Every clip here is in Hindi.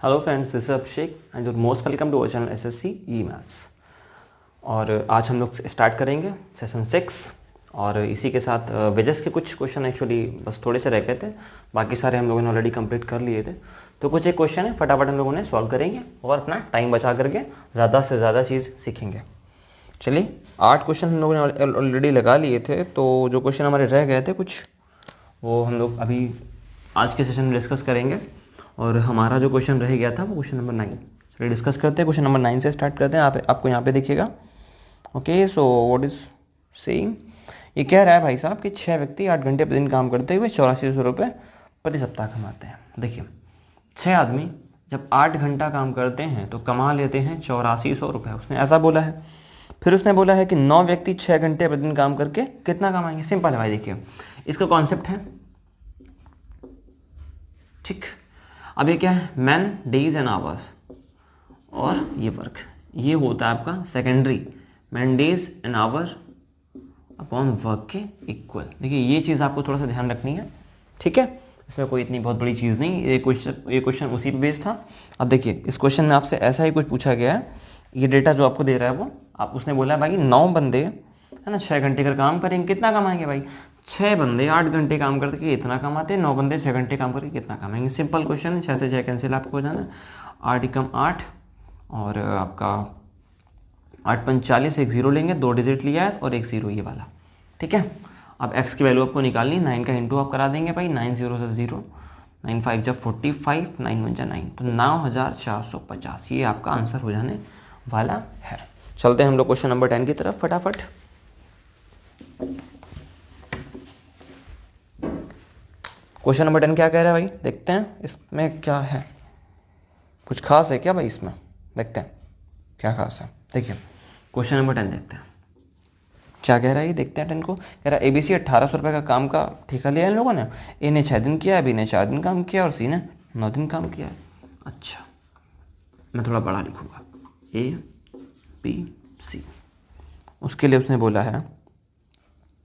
Hello friends, this is Abhishek and your most welcome to our channel SSC E maths. और आज हम लोग स्टार्ट करेंगे सेशन 6 और इसी के साथ वेजेस के कुछ क्वेश्चन एक्चुअली बस थोड़े से रह गए थे, बाकी सारे हम लोगों ने ऑलरेडी कंप्लीट कर लिए थे। तो कुछ एक क्वेश्चन है, फटाफट हम लोगों ने सॉल्व करेंगे और अपना टाइम बचा करके ज़्यादा से ज़्यादा चीज़ सीखेंगे। चलिए 8 क्वेश्चन हम लोगों ने ऑलरेडी लगा लिए थे, तो जो क्वेश्चन हमारे रह गए थे कुछ वो हम लोग अभी आज के सेशन में डिस्कस करेंगे। और हमारा जो क्वेश्चन रह गया था वो क्वेश्चन नंबर 9। चलिए डिस्कस करते हैं, क्वेश्चन नंबर 9 से स्टार्ट करते हैं। आपको यहाँ पे दिखेगा। Okay, so what is saying, ये कह रहा है भाई साहब कि 6 व्यक्ति 8 घंटे प्रतिदिन काम करते हुए 8400 रुपये प्रति सप्ताह कमाते हैं। देखिए 6 आदमी जब 8 घंटा काम करते हैं तो कमा लेते हैं 8400 रुपये, उसने ऐसा बोला है। फिर उसने बोला है कि 9 व्यक्ति 6 घंटे प्रतिदिन काम करके कितना कमाएंगे। सिंपल है भाई, देखिए इसका कॉन्सेप्ट है, ठीक। अब ये क्या है, मैन डेज एंड आवर्स और ये वर्क, ये होता है आपका secondary. Man days and hour upon work के इक्वल। देखिए ये चीज़ आपको थोड़ा सा ध्यान रखनी है, ठीक है। इसमें कोई इतनी बहुत बड़ी चीज़ नहीं, ये क्वेश्चन उसी पे बेस्ड था। अब देखिए इस क्वेश्चन में आपसे ऐसा ही कुछ पूछा गया है। ये डेटा जो आपको दे रहा है वो उसने बोला है भाई 9 बंदे है ना 6 घंटे का काम करेंगे, कितना कमाएंगे भाई। 6 बंदे 8 घंटे काम करके इतना कमाते हैं, 9 बंदे 6 घंटे काम करके कितना कमाएंगे। सिंपल क्वेश्चन है, 6 से 6 कैंसिल आपको हो जाना। 8 एकम 8 और आपका 8 पंच 40, एक जीरो लेंगे, 2 डिजिट लिया है और एक जीरो ये वाला, ठीक है। अब x की वैल्यू आपको निकालनी, 9 का इंटू आप करा देंगे भाई, 9 0 से 0, 9 5 जब 45, 9 1 जा 9, तो 9450 ये आपका आंसर हो जाने वाला है। चलते हैं हम लोग क्वेश्चन नंबर 10 की तरफ फटाफट। क्वेश्चन नंबर 10 क्या कह रहा है भाई, देखते हैं इसमें क्या है। कुछ खास है क्या भाई इसमें, देखते हैं क्या खास है। देखिए क्वेश्चन नंबर 10 देखते हैं क्या कह रहा है, देखते हैं 10 को। कह रहा है एबीसी 1800 रुपये का काम का ठेका लिया इन लोगों ने। ए ने 6 दिन किया है, बी ने 4 दिन काम किया और सी ने 9 दिन काम किया है। अच्छा मैं थोड़ा बड़ा लिखूंगा, ए बी सी। उसके लिए उसने बोला है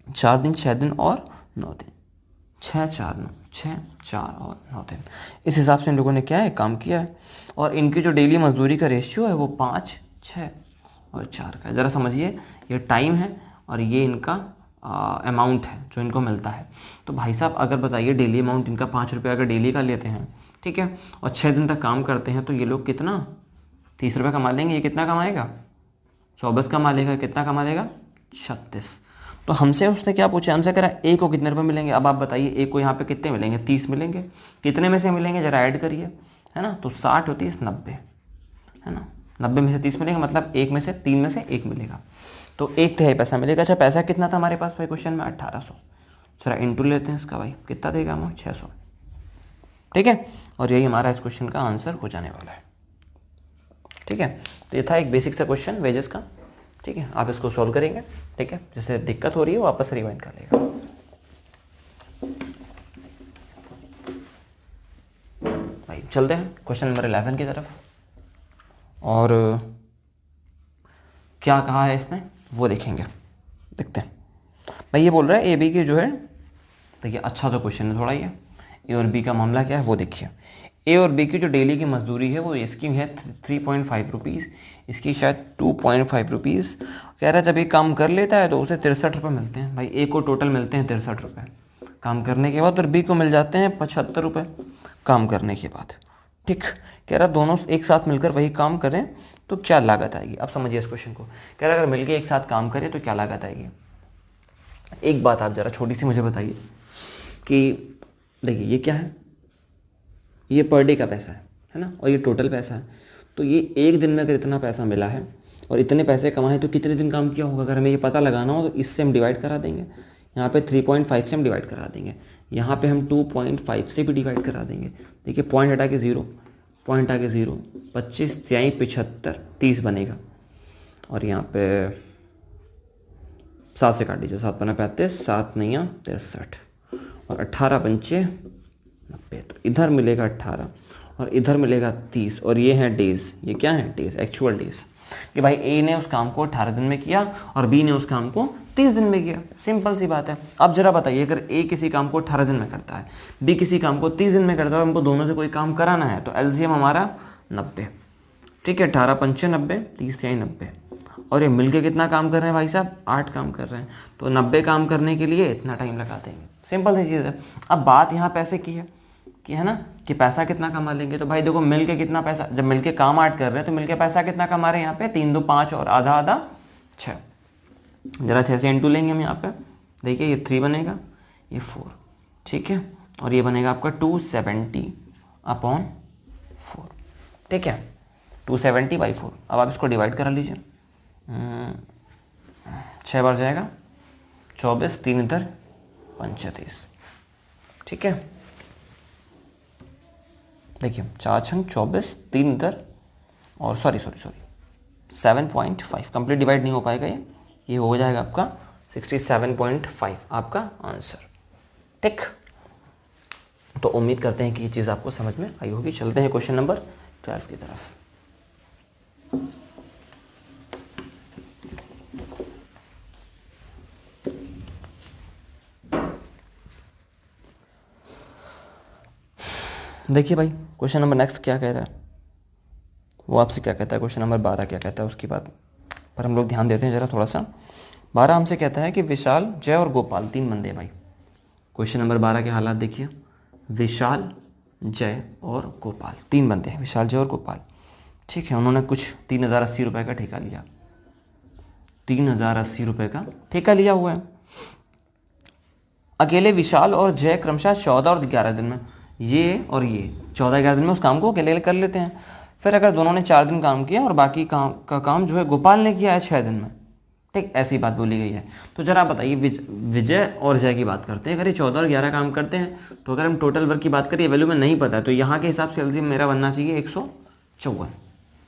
4 दिन 6 दिन और 9 दिन, 6 4 9, 6 4 और 9 दिन। इस हिसाब से इन लोगों ने क्या है काम किया है। और इनकी जो डेली मजदूरी का रेशियो है वो 5 6 और 4 का है। ज़रा समझिए, ये टाइम है और ये इनका अमाउंट है जो इनको मिलता है। तो भाई साहब अगर बताइए डेली अमाउंट इनका 5 रुपये अगर डेली का लेते हैं, ठीक है, और 6 दिन तक काम करते हैं तो ये लोग कितना 30 रुपये कमा लेंगे। ये कितना कमाएगा 24 कमा लेगा, कितना कमा लेगा 36। तो हमसे उसने क्या पूछा, हमसे कह रहा है ए को कितने रुपए मिलेंगे। अब आप बताइए ए को यहाँ पे कितने मिलेंगे, 30 मिलेंगे। कितने में से मिलेंगे जरा ऐड करिए, है ना। तो 60 और 30 90, है ना। 90 में से 30 मिलेगा, मतलब एक में से 3 में से 1 मिलेगा, तो 1/3 पैसा मिलेगा। अच्छा पैसा कितना था हमारे पास भाई क्वेश्चन में 1800। चला इंटू लेते हैं इसका भाई, कितना देगा अमाउंट 600, ठीक है। और यही हमारा इस क्वेश्चन का आंसर हो जाने वाला है, ठीक है। तो ये था एक बेसिक सा क्वेश्चन वेजेस का, ठीक है। आप इसको सॉल्व करेंगे, ठीक है। जिससे दिक्कत हो रही है वो वापस रिवाइंड कर लेगा। भाई चलते हैं क्वेश्चन नंबर 11 की तरफ। और क्या कहा है इसने वो देखेंगे, देखते हैं। भाई ये बोल रहा है ए बी की जो है, देखिए अच्छा सा क्वेश्चन है थोड़ा। ये ए और बी का मामला क्या है वो देखिए। ए और बी की जो डेली की मजदूरी है वो इसकी है 3.5 रुपीज़, इसकी शायद 2.5 रुपीज़। कह रहा है जब ये काम कर लेता है तो उसे 63 रुपये मिलते हैं। भाई ए को टोटल मिलते हैं 63 रुपये काम करने के बाद, और बी को मिल जाते हैं 75 रुपये काम करने के बाद, ठीक। कह रहा दोनों एक साथ मिलकर वही काम करें तो क्या लागत आएगी। अब समझिए इस क्वेश्चन को। कह रहा अगर मिलकर एक साथ काम करें तो क्या लागत आएगी। एक बात आप ज़रा छोटी सी मुझे बताइए कि देखिए ये क्या है, ये पर डे का पैसा है ना, और ये टोटल पैसा है। तो ये एक दिन में अगर इतना पैसा मिला है और इतने पैसे कमाए तो कितने दिन काम किया होगा। अगर हमें ये पता लगाना हो तो इससे हम डिवाइड करा देंगे, यहाँ पे 3.5 से हम डिवाइड करा देंगे, यहाँ पे हम 2.5 से भी डिवाइड करा देंगे। देखिए पॉइंट हटा के 0, पॉइंट हटा के 0, 25 त्याई 75, 30 बनेगा। और यहाँ पे 7 से काट दीजिए, 7 पन्ना 35, 7 नैया 63 और 18 पंचे 90। तो इधर मिलेगा 18 और इधर मिलेगा 30, और ये है डेज। ये क्या है डेज, एक्चुअल डेज। कि भाई ए ने उस काम को 18 दिन में किया और बी ने उस काम को 30 दिन में किया। सिंपल सी बात है। अब जरा बताइए अगर ए किसी काम को 18 दिन में करता है, बी किसी काम को 30 दिन में करता है, हमको दोनों से कोई काम कराना है, तो एलसीएम हमारा 90। ठीक है, 18 पंचे 90, 30 या 90। और ये मिलके कितना काम कर रहे हैं भाई साहब, 8 काम कर रहे हैं। तो 90 काम करने के लिए इतना टाइम लगा देंगे। सिंपल सी चीज़ है। अब बात यहाँ पैसे की है कि है ना, कि पैसा कितना कमा लेंगे। तो भाई देखो मिलके कितना पैसा, जब मिलके काम 8 कर रहे हैं तो मिलके पैसा कितना कमा रहे हैं यहाँ पे, 3 2 5 और आधा आधा 6। जरा 6 से इंटू लेंगे हम यहाँ पे, देखिए ये 3 बनेगा, ये 4। ठीक है, और ये बनेगा आपका 270/4। ठीक है, 270/4। अब आप इसको डिवाइड करा लीजिए, 6 बार जाएगा 24, 3 इधर 35। ठीक है, देखिए 4 छंग 24, 3 इधर, और सॉरी 7.5। कंप्लीट डिवाइड नहीं हो पाएगा, ये हो जाएगा आपका 67.5 आपका आंसर। ठीक, तो उम्मीद करते हैं कि ये चीज़ आपको समझ में आई होगी। चलते हैं क्वेश्चन नंबर 12 की तरफ। देखिए भाई क्वेश्चन नंबर नेक्स्ट क्या कह रहा है, वो आपसे क्या कहता है, क्वेश्चन नंबर 12 क्या कहता है उसकी बात पर हम लोग ध्यान देते हैं ज़रा थोड़ा सा। 12 हमसे कहता है कि विशाल, जय और गोपाल 3 बंदे हैं भाई। क्वेश्चन नंबर 12 के हालात देखिए, विशाल, जय और गोपाल 3 बंदे हैं, विशाल, जय और गोपाल। ठीक है, उन्होंने कुछ 3080 रुपये का ठेका लिया, 3080 रुपये का ठेका लिया हुआ है। अकेले विशाल और जय क्रमशः 14 और 11 दिन में, ये और ये 14-11 दिन में उस काम को अकेले कर लेते हैं। फिर अगर दोनों ने 4 दिन काम किया और बाकी काम का काम जो है गोपाल ने किया है 6 दिन में, ठीक, ऐसी बात बोली गई है। तो जरा बताइए विजय और जय की बात करते हैं। अगर ये 14 और 11 काम करते हैं तो अगर हम टोटल वर्क की बात करें, वैल्यू में नहीं पता, तो यहाँ के हिसाब से एलसीएम मेरा बनना चाहिए 154।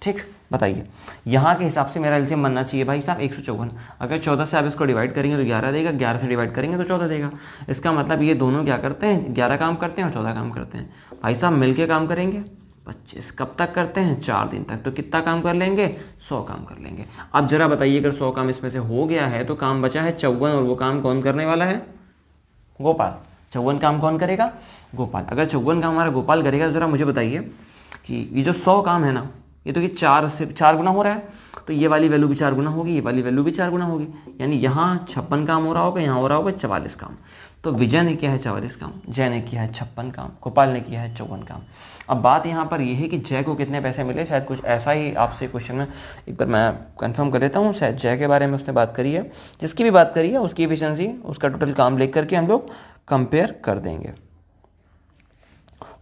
ठीक, बताइए यहाँ के हिसाब से मेरा एलसीएम बनना चाहिए भाई साहब 154। अगर 14 से आप इसको डिवाइड करेंगे तो 11 देगा, 11 से डिवाइड करेंगे तो 14 देगा। इसका मतलब ये दोनों क्या करते हैं, 11 काम करते हैं और 14 काम करते हैं। भाई साहब मिलके काम करेंगे 25। कब तक करते हैं, 4 दिन तक। तो कितना काम कर लेंगे, 100 काम कर लेंगे। अब जरा बताइए अगर 100 काम इसमें से हो गया है तो काम बचा है 54, और वो काम कौन करने वाला है, गोपाल। 54 काम कौन करेगा, गोपाल। अगर 54 काम हमारा गोपाल करेगा तो जरा मुझे बताइए कि ये जो 100 काम है ना, ये तो ये 4 से 4 गुना हो रहा है, तो ये वाली वैल्यू भी 4 गुना होगी, ये वाली वैल्यू भी 4 गुना होगी। यानी यहाँ 56 काम हो रहा होगा, यहाँ हो रहा होगा 44 काम। तो विजय ने किया है 44 काम, जय ने किया है 56 काम, गोपाल ने किया है 54 काम। अब बात यहाँ पर यह है कि जय को कितने पैसे मिले, शायद कुछ ऐसा ही आपसे क्वेश्चन में एक बार मैं कंफर्म कर देता हूँ। शायद जय के बारे में उसने बात करी है, जिसकी भी बात करी है उसकी एफिशिएंसी, उसका टोटल काम लेकर के हम लोग कंपेयर कर देंगे।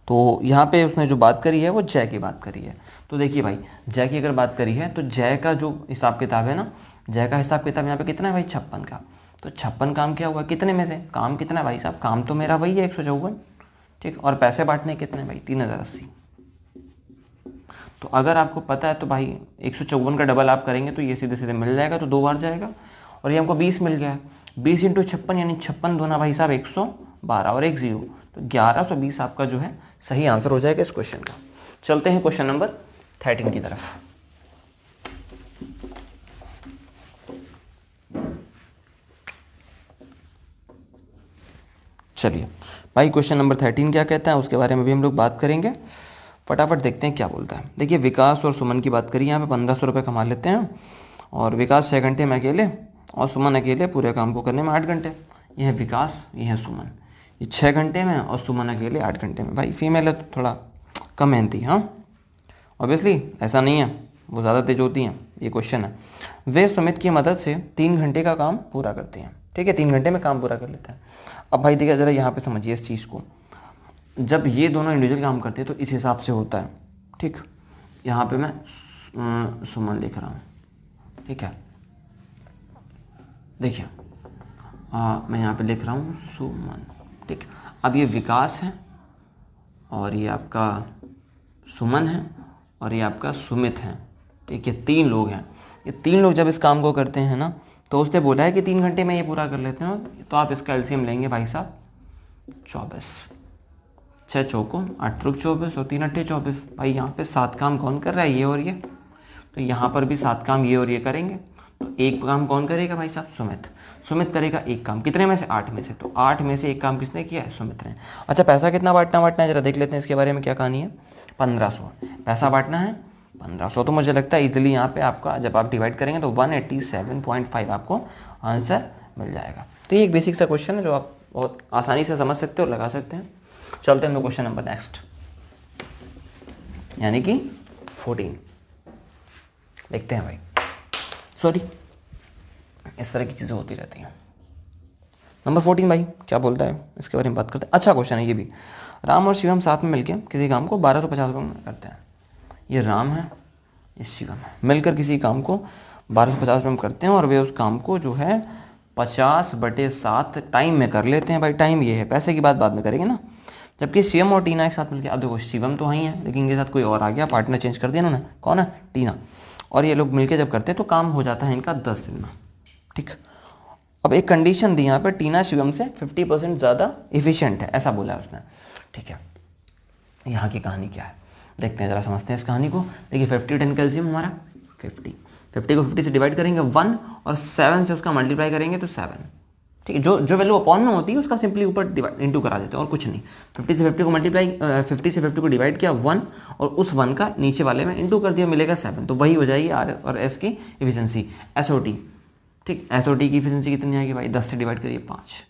तो यहाँ पे उसने जो बात करी है वो जय की बात करी है। तो देखिए भाई जय की अगर बात करी है तो जय का जो हिसाब किताब है ना, जय का हिसाब किताब यहाँ पे कितना है भाई, 56 का। तो 56 काम क्या हुआ, कितने में से, काम कितना है भाई साहब, काम तो मेरा वही है 154। ठीक, और पैसे बांटने कितने भाई, 3080। तो अगर आपको पता है तो भाई 154 का डबल आप करेंगे तो ये सीधे सीधे मिल जाएगा, तो 2 बार जाएगा। और ये हमको 20 मिल गया है, 20 × 56 यानी 56 दूना भाई साहब 112 और 1 0, तो 1120 आपका जो है सही आंसर हो जाएगा इस क्वेश्चन का। चलते हैं क्वेश्चन नंबर 13 की तरफ। चलिए भाई क्वेश्चन नंबर 13 क्या कहता है उसके बारे में भी हम लोग बात करेंगे। फटाफट देखते हैं क्या बोलता है। देखिए विकास और सुमन की बात करिए, यहाँ पे 1500 रुपये कमा लेते हैं, और विकास 6 घंटे में अकेले और सुमन अकेले पूरे काम को करने में 8 घंटे। ये है विकास, ये है सुमन, ये 6 घंटे में और सुमन अकेले 8 घंटे में। भाई फीमेल है तो थोड़ा कम मेहनती, हाँ ऑब्वियसली ऐसा नहीं है, वो ज़्यादा तेज होती हैं, ये क्वेश्चन है। वे सुमित की मदद से 3 घंटे का काम पूरा करते हैं। ठीक है, 3 घंटे में काम पूरा कर लेते हैं। अब भाई देखिए ज़रा यहाँ पे समझिए इस चीज़ को, जब ये दोनों इंडिविजुअल काम करते हैं तो इस हिसाब से होता है। ठीक, यहाँ पे मैं सुमन लिख रहा हूँ, ठीक है, देखिए मैं यहाँ पे लिख रहा हूँ सुमन। ठीक, अब ये विकास है और ये आपका सुमन है और ये आपका सुमित है। ठीक है, 3 लोग हैं। ये 3 लोग जब इस काम को करते हैं ना, तो उसने बोला है कि 3 घंटे में ये पूरा कर लेते हैं। तो आप इसका एलसीएम लेंगे भाई साहब 24, 6 चौको 8 त्रिक 24 और 3 अट्ठे 24। भाई यहाँ पे 7 काम कौन कर रहा है, ये और ये, तो यहाँ पर भी 7 काम ये और ये करेंगे। तो एक काम कौन करेगा भाई साहब, सुमित। सुमित करेगा एक काम, कितने में से, 8 में से। तो 8 में से एक काम किसने किया है, सुमित ने। अच्छा पैसा कितना बांटना है जरा देख लेते हैं इसके बारे में क्या कहानी है। 1500 पैसा बांटना है 1500। तो मुझे लगता है इजीली यहाँ पे आपका जब आप डिवाइड करेंगे तो 187.5 आपको आंसर मिल जाएगा। तो ये एक बेसिक सा क्वेश्चन है जो आप बहुत आसानी से समझ सकते हो और लगा सकते हैं। चलते हैं हम क्वेश्चन नंबर नेक्स्ट, यानी कि 14 देखते हैं भाई। सॉरी, इस तरह की चीज़ें होती रहती हैं। नंबर 14 भाई क्या बोलता है, इसके बारे में बात करते हैं। अच्छा क्वेश्चन है ये भी। राम और शिवम साथ में मिलकर किसी काम को 1250 रुपये में करते हैं। ये राम है, ये शिवम है, मिलकर किसी काम को 1250 रुपये में करते हैं और वे उस काम को जो है 50/7 टाइम में कर लेते हैं। भाई टाइम ये है, पैसे की बात बाद में करेंगे ना। जबकि शिवम और टीना एक साथ मिलकर, अब देखो शिवम तो वहीं है लेकिन इनके साथ कोई और आ गया, पार्टनर चेंज कर दिया इन्होंने, कौन है, टीना। और ये लोग मिलकर जब करते हैं तो काम हो जाता है इनका 10 दिन में। ठीक, अब एक कंडीशन दी यहाँ पे, टीना शिवम से 50% ज़्यादा इफिशिएंट है, ऐसा बोला है उसने। ठीक है, यहाँ की कहानी क्या है देखते हैं, ज़रा समझते हैं इस कहानी को। देखिए 50 10 कैल्शियम हमारा 50 को 50 से डिवाइड करेंगे 1 और 7 से उसका मल्टीप्लाई करेंगे तो 7। ठीक है, जो वैल्यू अपॉन में होती है उसका सिंपली ऊपर डिवाइड इंटू करा देते हैं और कुछ नहीं। 50 से 50 को मल्टीप्लाई 50 से 50 को डिवाइड किया 1 और उस 1 का नीचे वाले में इंटू कर दिया, मिलेगा 7। तो वही हो जाएगी आर और एस की इफिशिएंसी, एसओटी। ठीक, एसओटी की इफिशिएंसी कितनी आएगी भाई, 10 से डिवाइड करिए 5।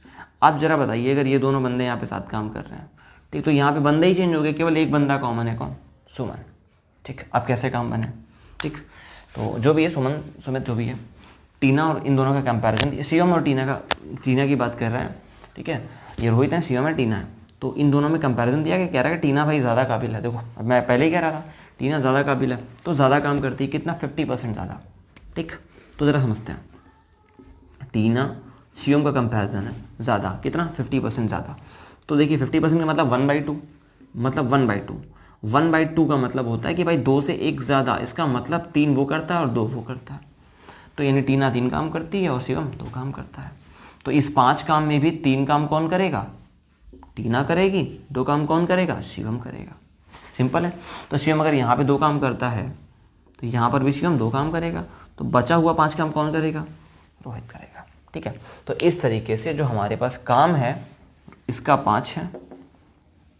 आप जरा बताइए अगर ये दोनों बंदे यहाँ पे साथ काम कर रहे हैं, ठीक, तो यहाँ पे बंदे ही चेंज हो गए, केवल एक बंदा कॉमन है, कौन, सुमन। ठीक, अब कैसे काम बने। ठीक, तो जो भी है सुमन सुमित जो भी है, टीना और इन दोनों का कंपैरिजन, शिवम और टीना की बात कर रहे हैं। ठीक है, ये रोहित है, शिवम है, टीना है, तो इन दोनों में कंपैरिजन दिया कि कह रहा है कि टीना भाई ज़्यादा काबिल है। देखो अब मैं पहले ही कह रहा था टीना ज़्यादा काबिल है तो ज़्यादा काम करती है, कितना, 50% ज़्यादा। ठीक, तो ज़रा समझते हैं, टीना शिवम का कंपैरिजन है ज़्यादा, कितना, 50% ज़्यादा। तो देखिए 50% का मतलब 1/2, मतलब 1/2। 1/2 का मतलब होता है कि भाई 2 से 1 ज़्यादा, इसका मतलब 3 वो करता है और 2 वो करता है। तो यानी टीना 3 काम करती है और शिवम 2 काम करता है। तो इस 5 काम में भी 3 काम कौन करेगा, टीना करेगी, 2 काम कौन करेगा, शिवम करेगा। सिंपल है। तो शिवम अगर यहाँ पे 2 काम करता है तो यहाँ पर भी शिवम 2 काम करेगा, तो बचा हुआ 5 काम कौन करेगा, रोहित करेगा। ठीक है, तो इस तरीके से जो हमारे पास काम है इसका 5 है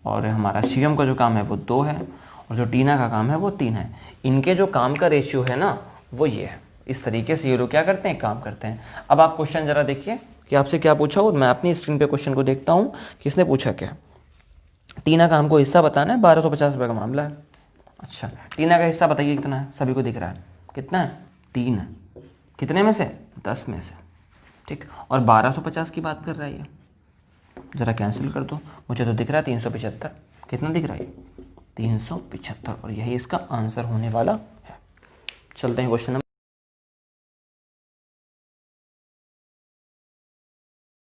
और हमारा शिवम का जो काम है वो 2 है और जो टीना का काम है वो 3 है। इनके जो काम का रेशियो है ना वो ये है। इस तरीके से ये लोग क्या करते हैं, काम करते हैं। अब आप क्वेश्चन जरा देखिए कि आपसे क्या पूछा हो। मैं अपनी स्क्रीन पे क्वेश्चन को देखता हूँ कि इसने पूछा क्या। टीना का हमको हिस्सा बताना है, 1250 रुपये का मामला है। अच्छा, टीना का हिस्सा बताइए कितना है, सभी को दिख रहा है, कितना है, 3 है। कितने में से, 10 में से। ठीक, और 1250 की बात कर रहा है ये, ज़रा कैंसिल कर दो, मुझे तो दिख रहा है 375। कितना दिख रहा है, 375, और यही इसका आंसर होने वाला है। चलते हैं क्वेश्चन नंबर